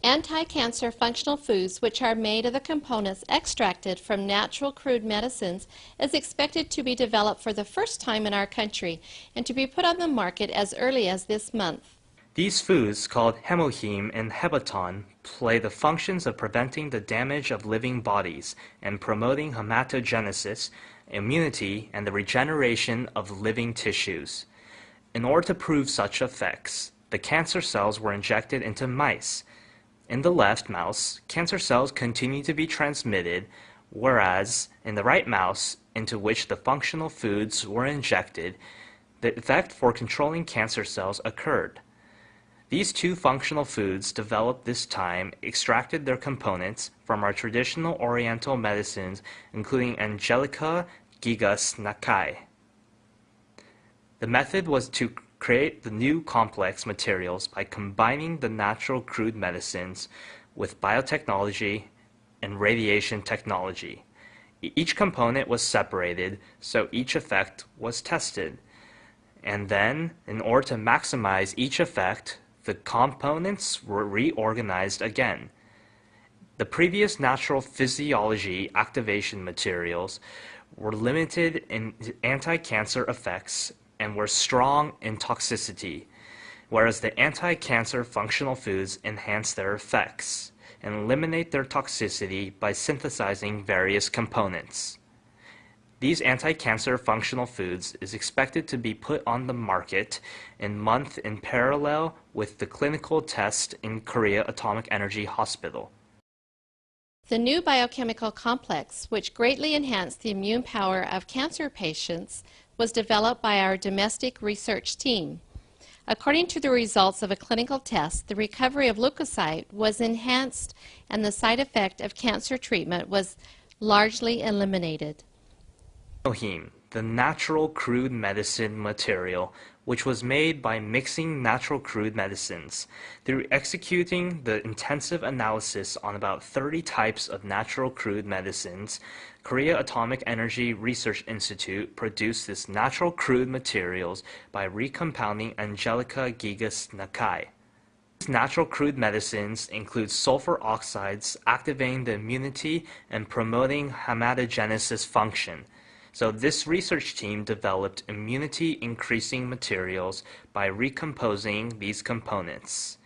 Anti-cancer functional foods, which are made of the components extracted from natural crude medicines, is expected to be developed for the first time in our country and to be put on the market as early as this month. These foods, called HemoHim and Hebaton, play the functions of preventing the damage of living bodies and promoting hematogenesis, immunity, and the regeneration of living tissues. In order to prove such effects, the cancer cells were injected into mice. In the left mouse, cancer cells continue to be transmitted, whereas in the right mouse, into which the functional foods were injected, the effect for controlling cancer cells occurred. These two functional foods developed this time extracted their components from our traditional oriental medicines, including Angelica Radix. The method was to create the new complex materials by combining the natural crude medicines with biotechnology and radiation technology. Each component was separated, so each effect was tested. And then, in order to maximize each effect, the components were reorganized again. The previous natural physiology activation materials were limited in anti-cancer effects and were strong in toxicity, whereas the anti-cancer functional foods enhance their effects and eliminate their toxicity by synthesizing various components. These anti-cancer functional foods is expected to be put on the market in parallel with the clinical test in Korea Atomic Energy Hospital. The new biochemical complex, which greatly enhanced the immune power of cancer patients, was developed by our domestic research team. According to the results of a clinical test, the recovery of leukocyte was enhanced and the side effect of cancer treatment was largely eliminated. HemoHim, the natural crude medicine material, which was made by mixing natural crude medicines. Through executing the intensive analysis on about 30 types of natural crude medicines, Korea Atomic Energy Research Institute produced this natural crude materials by recompounding Angelica Radix. These natural crude medicines include sulfur oxides activating the immunity and promoting hematogenesis function. So this research team developed immunity-increasing materials by recomposing these components.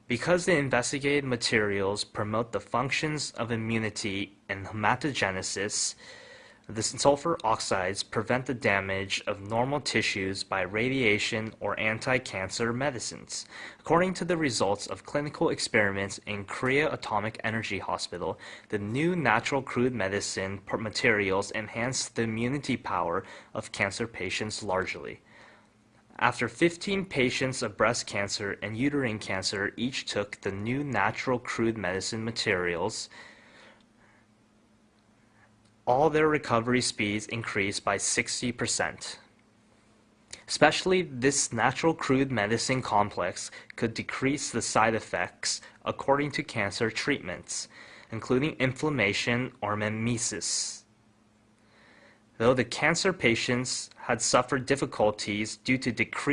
Because the investigated materials promote the functions of immunity and hematogenesis, the sulfur oxides prevent the damage of normal tissues by radiation or anti-cancer medicines. According to the results of clinical experiments in Korea Atomic Energy Hospital, the new natural crude medicine materials enhance the immunity power of cancer patients largely. After 15 patients of breast cancer and uterine cancer each took the new natural crude medicine materials, all their recovery speeds increased by 60%. Especially this natural crude medicine complex could decrease the side effects according to cancer treatments, including inflammation or mimesis. Though the cancer patients had suffered difficulties due to decreased